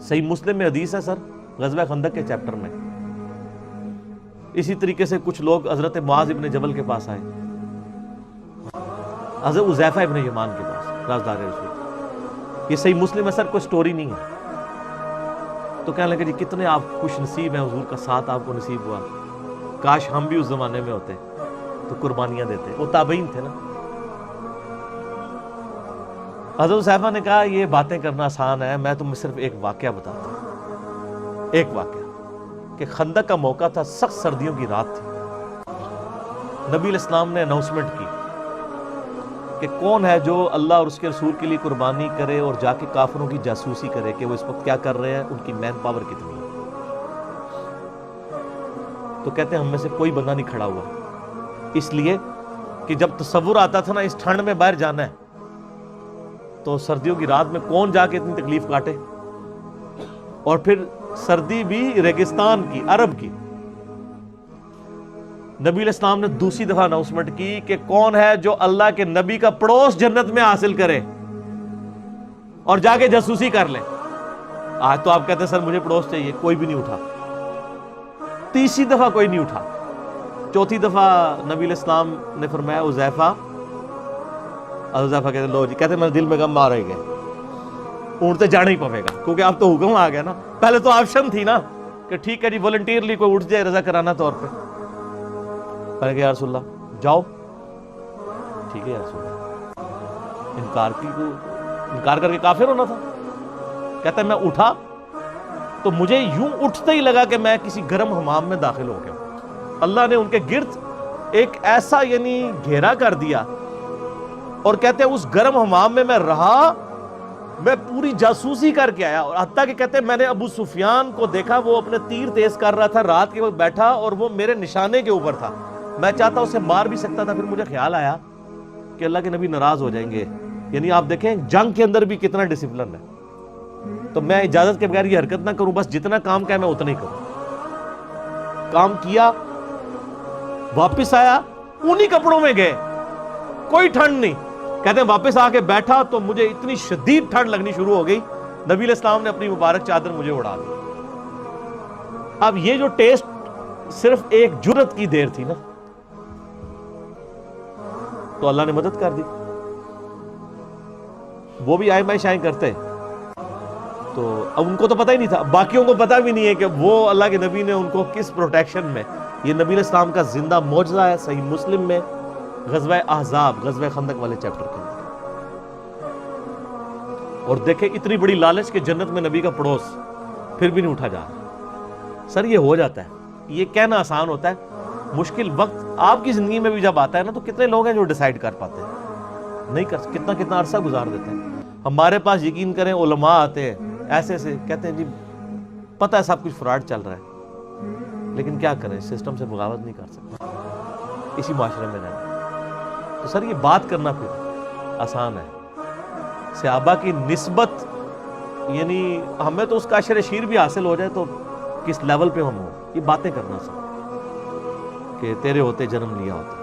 صحیح مسلم میں حدیث ہے سر، غزوہ خندق کے چیپٹر میں، اسی طریقے سے کچھ لوگ حضرت معاذ ابن جبل کے پاس آئے، حضرت حذیفہ ابن یمان کے پاس، رازدار رسول، یہ صحیح مسلم ہے سر، کوئی سٹوری نہیں ہے۔ تو کہنے لگے جی کتنے آپ خوش نصیب ہیں، حضور کا ساتھ آپ کو نصیب ہوا، کاش ہم بھی اس زمانے میں ہوتے تو قربانیاں دیتے۔ وہ تابعین تھے نا۔ حضرت حذیفہ نے کہا یہ باتیں کرنا آسان ہے، میں تمہیں صرف ایک واقعہ بتاتا ہوں، ایک واقعہ کہ خندق کا موقع تھا، سخت سردیوں کی رات تھی، نبی علیہ السلام نے اناؤنسمنٹ کی کہ کون ہے جو اللہ اور اس کے رسول کے لیے قربانی کرے اور جا کے کافروں کی جاسوسی کرے کہ وہ اس وقت کیا کر رہے ہیں، ان کی مین پاور کتنی ہے۔ تو کہتے ہیں ہم میں سے کوئی بندہ نہیں کھڑا ہوا، اس لیے کہ جب تصور آتا تھا نا اس ٹھنڈ میں باہر جانا ہے تو سردیوں کی رات میں کون جا کے اتنی تکلیف کاٹے، اور پھر سردی بھی ریگستان کی، عرب کی۔ نبی علیہ السلام نے دوسری دفعہ اناؤنسمنٹ کی کہ کون ہے جو اللہ کے نبی کا پڑوس جنت میں حاصل کرے اور جا کے جاسوسی کر لے۔ آج تو آپ کہتے ہیں سر مجھے پڑوس چاہیے، کوئی بھی نہیں اٹھا، تیسری دفعہ کوئی نہیں اٹھا، چوتھی دفعہ نبی علیہ السلام نے فرمایا حذیفہ، حذیفہ کہتے لو جی، کہتے میرے دل میں غم آ رہے گئے، اونٹتے جانا ہی پڑے گا کیونکہ اب تو حکم آ گیا نا، پہلے تو آپشن تھی نا کہ ٹھیک ہے جی والنٹیئرلی کوئی اٹھ جائے رضا کرانہ طور پہ، کہا کہ یا رسول اللہ جاؤ، ٹھیک ہے یا رسول اللہ، انکار کر کے کافر ہونا تھا۔ کہتا ہے میں اٹھا تو مجھے یوں اٹھتے ہی لگا کہ میں کسی گرم حمام میں داخل ہو گیا، اللہ نے ان کے گرد ایک ایسا یعنی گھیرا کر دیا، اور کہتے ہیں اس گرم حمام میں رہا، میں پوری جاسوسی کر کے آیا، اور حتیٰ کہ کہتے ہیں میں نے ابو سفیان کو دیکھا وہ اپنے تیر تیز کر رہا تھا، رات کے وقت بیٹھا اور وہ میرے نشانے کے اوپر تھا، میں چاہتا اسے مار بھی سکتا تھا، پھر مجھے خیال آیا کہ اللہ کے نبی ناراض ہو جائیں گے، یعنی آپ دیکھیں جنگ کے اندر بھی کتنا ڈسپلن ہے، تو میں اجازت کے بغیر یہ حرکت نہ کروں، بس جتنا کام کیا میں اتنا ہی کروں۔ کام کیا، واپس آیا، انہی کپڑوں میں گئے، کوئی ٹھنڈ نہیں۔ کہتے ہیں واپس آ کے بیٹھا تو مجھے اتنی شدید ٹھنڈ لگنی شروع ہو گئی، نبی علیہ السلام نے اپنی مبارک چادر مجھے اڑا دی۔ اب یہ جو ٹیسٹ صرف ایک جرت کی دیر تھی نا، تو اللہ نے مدد کر دی، وہ بھی آئیں بائیں کرتے، تو اب ان کو تو پتہ ہی نہیں تھا، باقیوں کو پتہ بھی نہیں ہے کہ وہ اللہ کے نبی نے ان کو کس پروٹیکشن میں، یہ نبی علیہ السلام کا زندہ معجزہ ہے، صحیح مسلم میں غزوہ احزاب، غزوہ خندق والے چیپٹر کے اندر۔ اور دیکھیں اتنی بڑی لالچ کہ جنت میں نبی کا پڑوس، پھر بھی نہیں اٹھا جا رہا۔ سر یہ ہو جاتا ہے، یہ کہنا آسان ہوتا ہے، مشکل وقت آپ کی زندگی میں بھی جب آتا ہے نا تو کتنے لوگ ہیں جو ڈیسائیڈ کر پاتے ہیں، نہیں کر، کتنا عرصہ گزار دیتے ہیں۔ ہمارے پاس یقین کریں علماء آتے ہیں ایسے سے، کہتے ہیں جی پتہ ہے سب کچھ فراڈ چل رہا ہے، لیکن کیا کریں، سسٹم سے بغاوت نہیں کر سکتے، اسی معاشرے میں رہنا۔ تو سر یہ بات کرنا پھر آسان ہے، صحابہ کی نسبت، یعنی ہمیں تو اس کا عشر شیر بھی حاصل ہو جائے تو کس لیول پہ ہم ہوں، یہ باتیں کرنا سر کہ تیرے ہوتے جنم لیا ہوتا۔